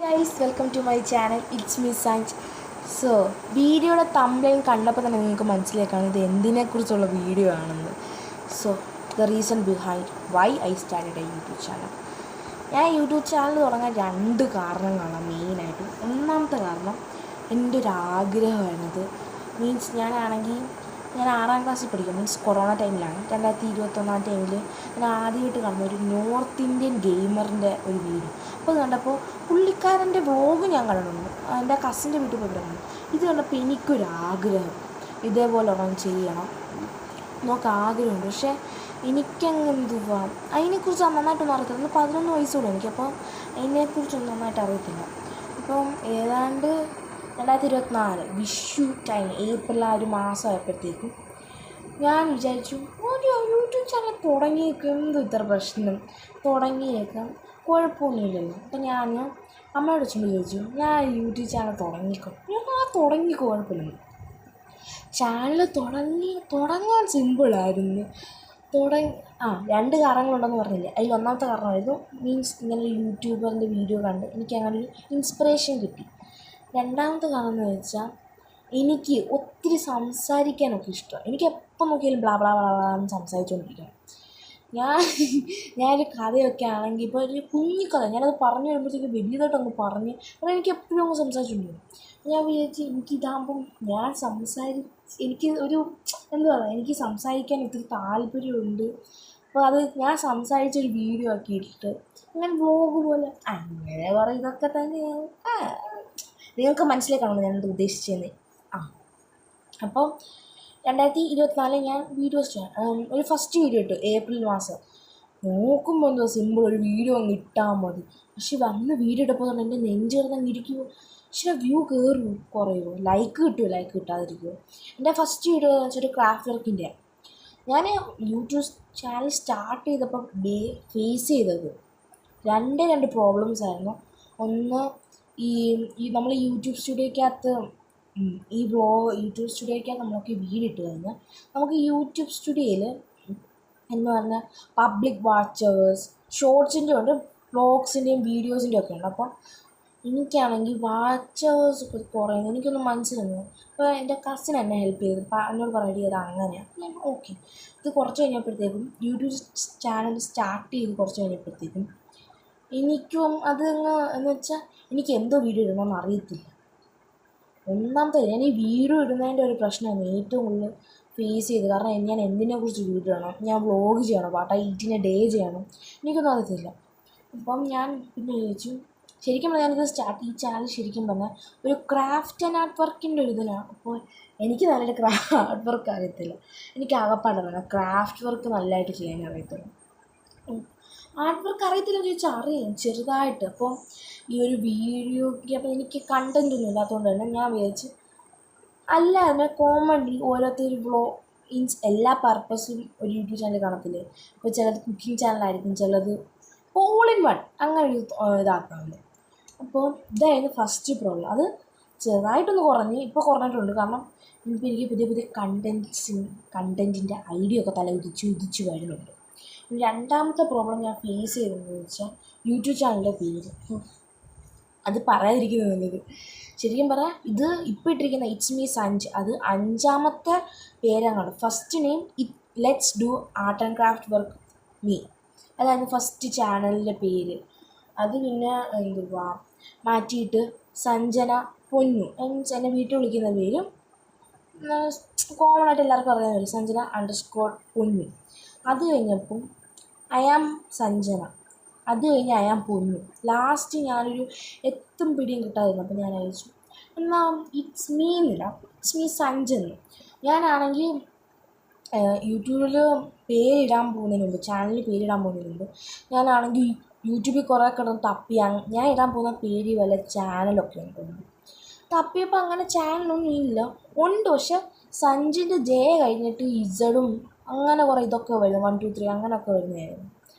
Guys welcome to my channel it's me സഞ്ച്. So വീഡിയോയുടെ thumbnail കണ്ടപ്പോൾ തന്നെ നിങ്ങൾക്ക് മനസ്സിലാക്കാണ് ഇത് എന്തിനെക്കുറിച്ചുള്ള വീഡിയോ ആണെന്ന്. So the reason behind why I started a YouTube channel. ഞാൻ യൂട്യൂബ് ചാനൽ തുടങ്ങാൻ രണ്ട് കാരണങ്ങളാണ് മെയിനായിട്ട്. ഒന്നാമത്തെ കാരണം എൻ്റെ ഒരു ആഗ്രഹമാണത്. മീൻസ് ഞാൻ 6ാം ക്ലാസ്സിൽ പഠിക്കും. മീൻസ് കൊറോണ ടൈമിലാണ്, 2021 ടൈമിൽ ഞാൻ ആദ്യമായിട്ട് കാണുന്ന ഒരു നോർത്ത് ഇന്ത്യൻ ഗെയിമറിൻ്റെ ഒരു വീഡിയോ. അപ്പോൾ അത് കണ്ടപ്പോൾ പുള്ളിക്കാരൻ്റെ വ്ളോഗ് ഞാൻ കണ്ടിട്ടുണ്ട്, എൻ്റെ കസിൻ്റെ വീട്ടിൽ പോയി കണ്ടു. ഇത് കണ്ടപ്പോൾ എനിക്കൊരാഗ്രഹം ഇതേപോലെ ഒരെണ്ണം ചെയ്യണം എന്നൊക്കെ ആഗ്രഹമുണ്ട്. പക്ഷേ എനിക്കങ്ങ് എന്തുവാ അതിനെക്കുറിച്ച് നന്നായിട്ടൊന്നും അറിയത്തില്ല. 11 വയസ്സുള്ളൂ എനിക്കപ്പോൾ അതിനെക്കുറിച്ചൊന്നും നന്നായിട്ട് അറിയത്തില്ല. ഇപ്പം ഏതാണ്ട് 2024 വിഷു ടൈം ഏപ്രിൽ ആ ഒരു മാസമായപ്പോഴത്തേക്കും ഞാൻ വിചാരിച്ചു ഒരു യൂട്യൂബ് ചാനൽ തുടങ്ങിയേക്കും, എന്ത് ഇത്ര പ്രശ്നം, തുടങ്ങിയേക്കാം, കുഴപ്പമൊന്നുമില്ലല്ലോ. അപ്പം ഞാൻ അമ്മയോട് ചുമ്മാ ചോദിച്ചു, ഞാൻ യൂട്യൂബ് ചാനൽ തുടങ്ങിക്കോ. തുടങ്ങിക്കോ, കുഴപ്പമില്ല. ചാനൽ തുടങ്ങാൻ സിമ്പിളായിരുന്നു. രണ്ട് കാരണങ്ങളുണ്ടെന്ന് പറഞ്ഞില്ലേ, അതിൽ ഒന്നാമത്തെ കാരണമായിരുന്നു മീൻസ് ഇങ്ങനെ ഒരു യൂട്യൂബറിൻ്റെ വീഡിയോ കണ്ട് എനിക്ക് അങ്ങനെ ഒരു ഇൻസ്പിറേഷൻ കിട്ടി. രണ്ടാമത്തെ കാരണം എന്ന് വെച്ചാൽ എനിക്ക് ഒത്തിരി സംസാരിക്കാനൊക്കെ ഇഷ്ടമാണ്. എനിക്ക് എപ്പോൾ നോക്കിയാലും ബ്ലാ ബ്ലാ ബ്ലാ ബ്ലാ എന്ന് സംസാരിച്ചുകൊണ്ടിരിക്കണം. ഞാനൊരു കഥയൊക്കെ ആണെങ്കിൽ ഇപ്പോൾ ഒരു കുഞ്ഞു കഥ ഞാനത് പറഞ്ഞു വരുമ്പോഴത്തേക്ക് വലിയതായിട്ടൊന്ന് പറഞ്ഞ് അത് എനിക്ക് എപ്പോഴും അങ്ങ് സംസാരിച്ചുകൊണ്ടിരിക്കും. ഞാൻ വിചാരിച്ച് എനിക്കിതാകുമ്പം എനിക്ക് ഒരു എന്താ പറയുക, എനിക്ക് സംസാരിക്കാൻ ഒത്തിരി താല്പര്യമുണ്ട്. അപ്പോൾ അത് ഞാൻ സംസാരിച്ചൊരു വീഡിയോ ആക്കി ഇട്ടിട്ട് അങ്ങനെ വ്ളോഗ് പോലെ അങ്ങനെ കുറേ ഇതൊക്കെ തന്നെയാണ്. നിങ്ങൾക്ക് മനസ്സിലാക്കാണല്ലോ ഞാനത് ഉദ്ദേശിച്ചതെന്ന്. അപ്പോൾ 2024 ഞാൻ വീഡിയോസ് ഒരു ഫസ്റ്റ് വീഡിയോ ഇട്ടു ഏപ്രിൽ മാസം. നോക്കുമ്പോൾ എന്തോ സിമ്പിൾ ഒരു വീഡിയോ അങ്ങ് ഇട്ടാൽ മതി. പക്ഷെ വന്ന് വീഡിയോ ഇട്ടപ്പോൾ തന്നെ എൻ്റെ നെഞ്ച് കിടന്നങ്ങ് ഇരിക്കുമോ. പക്ഷേ വ്യൂ കയറുമോ കുറയുമോ, ലൈക്ക് കിട്ടാതിരിക്കുമോ. എൻ്റെ ഫസ്റ്റ് വീഡിയോ എന്ന് വെച്ചാൽ ഒരു ക്രാഫ്റ്റ് വർക്കിൻ്റെ. ഞാൻ യൂട്യൂബ് ചാനൽ സ്റ്റാർട്ട് ചെയ്തപ്പോൾ ഫേസ് ചെയ്തത് രണ്ട് പ്രോബ്ലംസ് ആയിരുന്നു. ഒന്ന്, നമ്മൾ യൂട്യൂബ് സ്റ്റുഡിയോയ്ക്കകത്ത് നമ്മളൊക്കെ വീഡിയോ ഇട്ട് കഴിഞ്ഞാൽ നമുക്ക് യൂട്യൂബ് സ്റ്റുഡിയോയിൽ എന്ന് പറഞ്ഞാൽ പബ്ലിക് വാച്ചേഴ്സ്, ഷോർട്സിൻ്റെ ഉണ്ട്, വ്ളോഗ്സിൻ്റെയും വീഡിയോസിൻ്റെ ഒക്കെ ഉണ്ട്. അപ്പോൾ എനിക്കാണെങ്കിൽ വാച്ചേഴ്സ് ഒക്കെ കുറയുന്നു, എനിക്കൊന്നും മനസ്സിലാകുന്നു. അപ്പോൾ എൻ്റെ കസിൻ എന്നെ ഹെൽപ്പ് ചെയ്തു, എന്നോട് പറയേണ്ടി അത് അങ്ങനെയാണ്. ഞാൻ ഓക്കെ. ഇത് കുറച്ച് കഴിഞ്ഞപ്പോഴത്തേക്കും യൂട്യൂബ് ചാനൽ സ്റ്റാർട്ട് ചെയ്ത് കുറച്ച് കഴിഞ്ഞപ്പോഴത്തേക്കും എനിക്കും അത് എന്ന് വെച്ചാൽ എനിക്ക് എന്തോ വീഡിയോ ഇടണമെന്ന് അറിയത്തില്ല. ഒന്നാമത്തെ ഞാൻ ഈ വീഡിയോ ഇടുന്നതിൻ്റെ ഒരു പ്രശ്നമാണ് ഏറ്റവും കൂടുതൽ ഫേസ് ചെയ്ത്. കാരണം ഞാൻ എന്തിനെക്കുറിച്ച് വീഡിയോ ഇടണം, ഞാൻ വ്ളോഗ് ചെയ്യണം, ഈറ്റിനെ ഡേ ചെയ്യണം, എനിക്കൊന്നും അറിയത്തില്ല. അപ്പം ഞാൻ പിന്നെ ചോദിച്ചു, ശരിക്കും പറഞ്ഞാൽ ഈ ചാനൽ ശരിക്കും പറഞ്ഞാൽ ഒരു ക്രാഫ്റ്റ് ആൻഡ് ആർട്ട് വർക്കിൻ്റെ ഒരു ഇതിലാണ്. അപ്പോൾ എനിക്ക് നല്ലൊരു ആർട്ട് വർക്ക് അറിയത്തില്ല, എനിക്ക് ആകപ്പാടല്ല ക്രാഫ്റ്റ് വർക്ക് നല്ലതായിട്ട് ചെയ്യാൻ അറിയത്തുള്ളൂ. ആർട്ട് വർക്ക് അറിയത്തില്ലെന്ന് ചോദിച്ചാൽ അറിയാം ചെറുതായിട്ട്. അപ്പോൾ ഈ ഒരു വീഡിയോയ്ക്ക് അപ്പോൾ എനിക്ക് കണ്ടൻ്റ് ഒന്നും ഇല്ലാത്തതുകൊണ്ട് തന്നെ ഞാൻ വിചാരിച്ച് അല്ലാതെ കോമഡി ഓരോരുത്തർ എല്ലാ പർപ്പസും ഒരു യൂട്യൂബ് ചാനൽ കാണത്തില്ലേ. ഇപ്പോൾ ചിലത് കുക്കിംഗ് ചാനലായിരിക്കും, ചിലത് ഓൾ ഇൻ വൺ അങ്ങനെ ഒരു ഇതാക്കാറുണ്ട്. അപ്പോൾ ഇതായിരുന്നു ഫസ്റ്റ് പ്രോബ്ലം. അത് ചെറുതായിട്ടൊന്ന് ഇപ്പോൾ കുറഞ്ഞിട്ടുണ്ട്. കാരണം ഇപ്പോൾ എനിക്ക് പുതിയ കണ്ടൻറ്റിൻ്റെ ഐഡിയ ഒക്കെ ഉദിച്ചു വരുന്നുണ്ട്. രണ്ടാമത്തെ പ്രോബ്ലം ഞാൻ ഫേസ് ചെയ്തതെന്ന് വെച്ചാൽ യൂട്യൂബ് ചാനലിൻ്റെ പേര്. അത് പറയാതിരിക്കുന്നത് നല്ലത്. ശരിക്കും പറയാം, ഇത് ഇപ്പോൾ ഇട്ടിരിക്കുന്ന ഇറ്റ്സ് മീ സഞ്ച് അത് 5ാമത്തെ പേരാണ്. First name let's do art and craft work me, അതായത് ഫസ്റ്റ് ചാനലിൻ്റെ പേര്. അത് പിന്നെ മാറ്റിയിട്ട് സഞ്ജന പൊന്നു, എന്നെ വീട്ടിൽ വിളിക്കുന്ന പേരും കോമൺ ആയിട്ട് എല്ലാവർക്കും അറിയാൻ വരും, സഞ്ജന _പൊന്നു. അത് കഴിഞ്ഞപ്പം ഐ ആം സഞ്ജന, അത് കഴിഞ്ഞ് ഐ ആം പൊന്നു. ലാസ്റ്റ് ഞാനൊരു എത്തും പിടിയും കിട്ടാതിരുന്നു. അപ്പോൾ ഞാൻ അയച്ചു എന്നാൽ ഇറ്റ്സ് മീ എന്നില്ല, ഇറ്റ്സ് മീ സഞ്ജെന്ന്. ഞാനാണെങ്കിൽ യൂട്യൂബിൽ പേരിടാൻ പോകുന്നതിന് മുമ്പ്, ചാനലിൽ പേരിടാൻ പോകുന്നതിന് മുമ്പ് ഞാനാണെങ്കിൽ യൂട്യൂബിൽ കുറേ കിടന്ന് തപ്പിയാണ് ഞാൻ ഇടാൻ പോകുന്ന പേര് വല്ല ചാനലൊക്കെ ഉണ്ടെന്ന് തപ്പിയപ്പോൾ അങ്ങനെ ചാനലൊന്നും ഇല്ല. ഉണ്ട്, പക്ഷെ സഞ്ജിൻ്റെ ജെ കഴിഞ്ഞിട്ട് ഇസഡും അങ്ങനെ കുറേ ഇതൊക്കെ വരുന്നു, 1 2 3 അങ്ങനെയൊക്കെ വരുന്നതായിരുന്നു.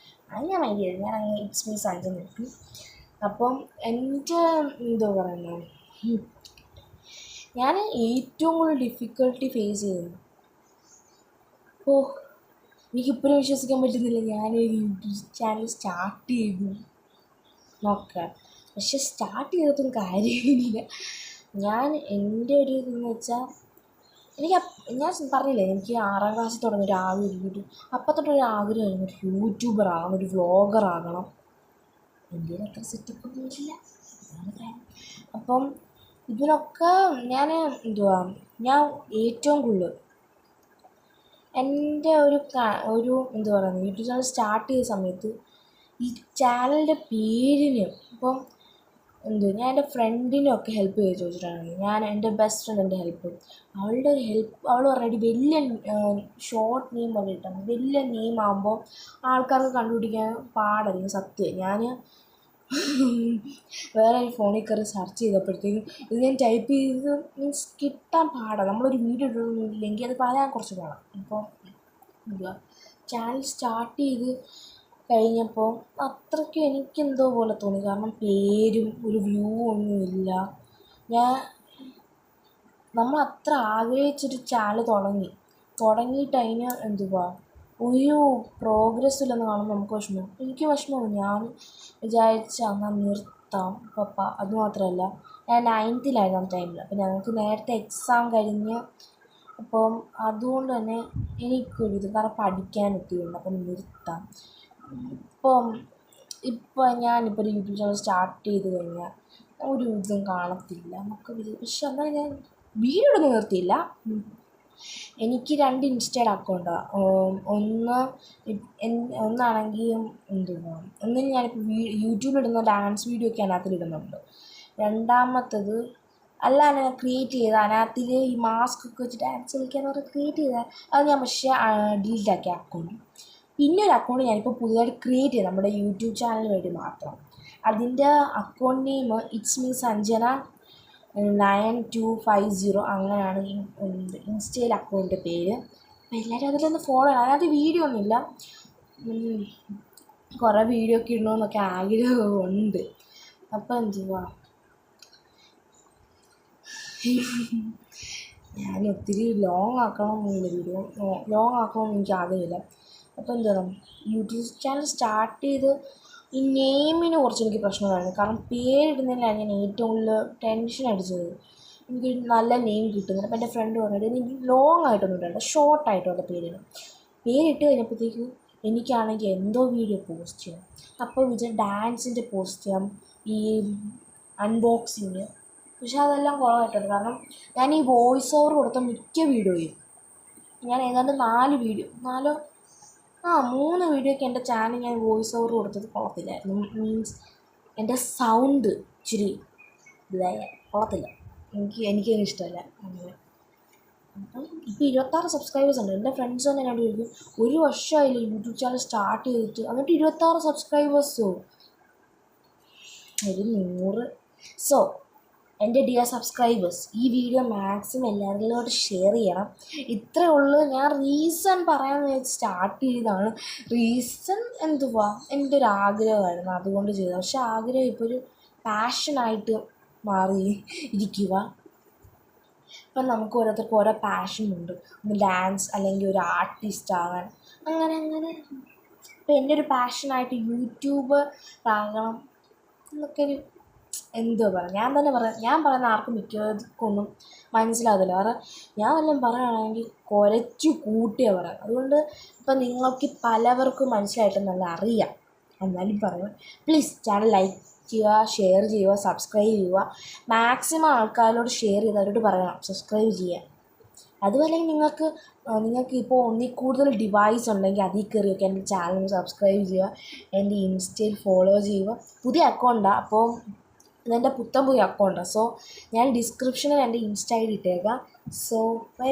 അത് ഞാൻ മൈൻഡ് ചെയ്തു, ഞാൻ അങ്ങനെ ഇറ്റ്സ് മീ സഞ്ജൻ നിൽക്കും. അപ്പം എൻ്റെ എന്താ പറയുന്നത്, ഞാൻ ഏറ്റവും കൂടുതൽ ഡിഫിക്കൽട്ടി ഫേസ് ചെയ്തത്, എനിക്കിപ്പോഴും വിശ്വസിക്കാൻ പറ്റുന്നില്ല ഞാനൊരു യൂട്യൂബ് ചാനൽ സ്റ്റാർട്ട് ചെയ്തു നോക്കാം. പക്ഷെ സ്റ്റാർട്ട് ചെയ്തിട്ടും കാര്യമില്ല. ഞാൻ എൻ്റെ ഒരു ഇതെന്ന് വെച്ചാൽ ഞാൻ പറഞ്ഞില്ലേ, എനിക്ക് 6ാം ക്ലാസ്സിൽ തുടങ്ങിയൊരു ആഗ്രഹം, അപ്പം തൊട്ടൊരു ആഗ്രഹമായിരുന്നു ഒരു യൂട്യൂബർ ആകണം, ഒരു വ്ളോഗർ ആകണം. ഇന്ത്യയിൽ അത്ര സെറ്റപ്പൊന്നും ഇല്ല, അതാണ് കാര്യം. അപ്പം ഇതിനൊക്കെ ഞാൻ ഞാൻ ഏറ്റവും കൂടുതൽ എൻ്റെ ഒരു എന്താ പറയുക, യൂട്യൂബ് ചാനൽ സ്റ്റാർട്ട് ചെയ്ത സമയത്ത് ഈ ചാനലിൻ്റെ പേരിന് ഇപ്പം ഞാൻ എൻ്റെ ഫ്രണ്ടിനൊക്കെ ഹെൽപ്പ് ചെയ്ത് ചോദിച്ചിട്ടാണ്. ഞാൻ എൻ്റെ ബെസ്റ്റ് ഫ്രണ്ടിൻ്റെ ഹെൽപ്പ്, അവളുടെ ഹെൽപ്പ് അവൾ പറഞ്ഞിട്ട് വലിയ ഷോർട്ട് നെയിം പോലെ ഇട്ടാൽ വലിയ നെയിം ആകുമ്പോൾ ആൾക്കാർക്ക് കണ്ടുപിടിക്കാൻ പാടായിരിക്കും. സത്യം ഞാൻ വേറെ ഒരു ഫോണിൽ കയറി സെർച്ച് ചെയ്തപ്പോഴത്തേക്കും ഇത് ഞാൻ ടൈപ്പ് ചെയ്ത് മീൻസ് കിട്ടാൻ പാടാണ്. നമ്മളൊരു വീഡിയോ ഇടുന്നില്ലെങ്കിൽ അത് പറയാൻ കുറച്ച് പാടാം. അപ്പോൾ എന്തുവാ, ചാനൽ സ്റ്റാർട്ട് ചെയ്ത് കഴിഞ്ഞപ്പോൾ അത്രയ്ക്കും എനിക്കെന്തോ പോലെ തോന്നി. കാരണം പേരും ഒരു വ്യൂ ഒന്നുമില്ല. നമ്മൾ അത്ര ആഗ്രഹിച്ചൊരു ചാനൽ തുടങ്ങിയിട്ട് അതിന് ഒരു പ്രോഗ്രസ് ഇല്ലെന്ന് കാണുമ്പോൾ നമുക്ക് വിഷമം. എനിക്ക് വിഷമമാണ്. ഞാൻ വിചാരിച്ച എന്നാൽ നിർത്താം പപ്പ. അതുമാത്രമല്ല, ഞാൻ 9th ടൈമിൽ, അപ്പോൾ ഞങ്ങൾക്ക് നേരത്തെ എക്സാം കഴിഞ്ഞ്, അപ്പം അതുകൊണ്ട് തന്നെ എനിക്കൊരിത് കാരണം പഠിക്കാനൊക്കെയുണ്ട്, അപ്പം നിർത്താം. ഇപ്പം ഞാനിപ്പോൾ ഒരു യൂട്യൂബ് ചാനൽ സ്റ്റാർട്ട് ചെയ്ത് കഴിഞ്ഞാൽ ഒരു ഇതും കാണത്തില്ല നമുക്ക്. പക്ഷെ എന്നാൽ ഞാൻ വീഡിയോ ഇടുന്നത് നിർത്തിയില്ല. എനിക്ക് 2 ഇൻസ്റ്റയുടെ അക്കൗണ്ടാണ്. ഒന്നാണെങ്കിൽ ഒന്നിന് ഞാനിപ്പോൾ യൂട്യൂബിലിടുന്ന ഡാൻസ് വീഡിയോ ഒക്കെ അതിനകത്തിലിടുന്നുണ്ട്. രണ്ടാമത്തത് അല്ലാതെ ഞാൻ ക്രിയേറ്റ് ചെയ്ത അതിനകത്തിൽ ഈ മാസ്ക് ഒക്കെ വെച്ച് ഡാൻസ് കളിക്കാന്ന് പറഞ്ഞ് ക്രിയേറ്റ് ചെയ്താൽ അത് ഞാൻ പക്ഷേ ഡിലീറ്റ് ആക്കിയ അക്കൗണ്ട്. പിന്നെ ഒരു അക്കൗണ്ട് ഞാനിപ്പോൾ പുതുതായിട്ട് ക്രിയേറ്റ് ചെയ്ത് നമ്മുടെ യൂട്യൂബ് ചാനലിന് വേണ്ടി മാത്രം. അതിൻ്റെ account name it's me Sanjana 9250 അങ്ങനെയാണ് ഇൻസ്റ്റയിൽ അക്കൗണ്ടിൻ്റെ പേര്. അപ്പോൾ എല്ലാവരും അതിലൊന്ന് ഫോളോ ചെയ്യണം. അതിനകത്ത് വീഡിയോ ഒന്നുമില്ല, കുറേ വീഡിയോ ഒക്കെ ഇടണമെന്നൊക്കെ ആഗ്രഹമുണ്ട്. അപ്പോൾ ഞാൻ ഒത്തിരി ലോങ് ആക്കണമെന്നില്ല, വീഡിയോ ലോങ് ആക്കണമെന്ന് എനിക്ക് ആഗ്രഹമില്ല. അപ്പോൾ യൂട്യൂബ് ചാനൽ സ്റ്റാർട്ട് ചെയ്ത് ഈ നെയിമിന് കുറച്ച് എനിക്ക് പ്രശ്നമായിരുന്നു. കാരണം പേരിടുന്നതിലാണ് ഞാൻ ഏറ്റവും കൂടുതൽ ടെൻഷൻ അടിച്ചത്. എനിക്കൊരു നല്ല നെയിം കിട്ടുന്നില്ല. അപ്പോൾ എൻ്റെ ഫ്രണ്ട് പറഞ്ഞിട്ട് എനിക്ക് ലോങ് ആയിട്ടൊന്നും ഇടണ്ട, ഷോർട്ടായിട്ടുള്ള പേരിട്ട് കഴിഞ്ഞപ്പോഴത്തേക്കും എനിക്കാണെങ്കിൽ എന്തോ വീഡിയോ പോസ്റ്റ് ചെയ്യാം. അപ്പോൾ ഡാൻസിൻ്റെ പോസ്റ്റ് ചെയ്യാം, ഈ അൺബോക്സിങ്. പക്ഷെ അതെല്ലാം കുറവായിട്ടുണ്ട്. കാരണം ഞാൻ ഈ വോയിസ് ഓവർ കൊടുത്ത മിക്ക വീഡിയോയും ഞാൻ ഏതാണ്ട് 3 വീഡിയോയ്ക്ക് എൻ്റെ ചാനൽ ഞാൻ വോയിസ് ഓവർ കൊടുത്തത് കൊള്ളത്തില്ലായിരുന്നു. മീൻസ് എൻ്റെ സൗണ്ട് ഇച്ചിരി കൊള്ളത്തില്ല, എനിക്കതിന് ഇഷ്ടമല്ല. അങ്ങനെ അപ്പം ഇപ്പോൾ 26 സബ്സ്ക്രൈബേഴ്സ് ഉണ്ട്. എൻ്റെ ഫ്രണ്ട്സ് തന്നെ എന്നോട് ചോദിക്കും, 1 വർഷമായില്ലേ യൂട്യൂബ് ചാനൽ സ്റ്റാർട്ട് ചെയ്തിട്ട്, എന്നിട്ട് 26 സബ്സ്ക്രൈബേഴ്സോ? ഒരു 100. സോ എൻ്റെ ഡിയർ സബ്സ്ക്രൈബേഴ്സ്, ഈ വീഡിയോ മാക്സിമം എല്ലാവരിലോട്ട് ഷെയർ ചെയ്യണം. ഇത്രയേ ഉള്ളൂ. ഞാൻ റീസൺ പറയാമെന്ന് വെച്ച് സ്റ്റാർട്ട് ചെയ്തതാണ്. റീസൺ എൻ്റെ ഒരു ആഗ്രഹമായിരുന്നു, അതുകൊണ്ട് ചെയ്തത്. പക്ഷെ ആഗ്രഹം ഇപ്പോൾ ഒരു പാഷനായിട്ട് മാറി ഇരിക്കുക. ഇപ്പം നമുക്ക് ഓരോരുത്തർക്ക് ഓരോ പാഷനുണ്ട്. ഒന്ന് ഡാൻസ്, അല്ലെങ്കിൽ ഒരു ആർട്ടിസ്റ്റ് ആകാൻ, അങ്ങനെ. ഇപ്പം എൻ്റെ ഒരു പാഷനായിട്ട് യൂട്യൂബർ ആകണം എന്നൊക്കെ ഒരു ഞാൻ തന്നെ ഞാൻ പറയുന്ന ആർക്കും മിക്കവർക്കൊന്നും മനസ്സിലാകത്തില്ല. കാരണം ഞാൻ വല്ലതും പറയുകയാണെങ്കിൽ കുരച്ചു കൂട്ടിയാണ് പറയാം. അതുകൊണ്ട് ഇപ്പം നിങ്ങൾക്ക് പലവർക്കും മനസ്സിലായിട്ടെന്നല്ല അറിയാം, എന്നാലും പറയാം. പ്ലീസ് ചാനൽ ലൈക്ക് ചെയ്യുക, ഷെയർ ചെയ്യുക, സബ്സ്ക്രൈബ് ചെയ്യുക. മാക്സിമം ആൾക്കാരോട് ഷെയർ ചെയ്ത് അവരോട് പറയണം സബ്സ്ക്രൈബ് ചെയ്യാൻ. അതുപോലെ നിങ്ങൾക്ക് ഇപ്പോൾ ഒന്നിൽ കൂടുതൽ ഡിവൈസ് ഉണ്ടെങ്കിൽ അതിൽ കയറിയൊക്കെ എൻ്റെ ചാനൽ സബ്സ്ക്രൈബ് ചെയ്യുക, എൻ്റെ ഇൻസ്റ്റയിൽ ഫോളോ ചെയ്യുക. പുതിയ അക്കൗണ്ടാണ്, അപ്പോൾ ഇതെൻ്റെ പുതിയ അക്കൗണ്ടാണ്. സോ ഞാൻ ഡിസ്ക്രിപ്ഷനിൽ എൻ്റെ ഇൻസ്റ്റ ID ഇട്ടേക്കാം. So by.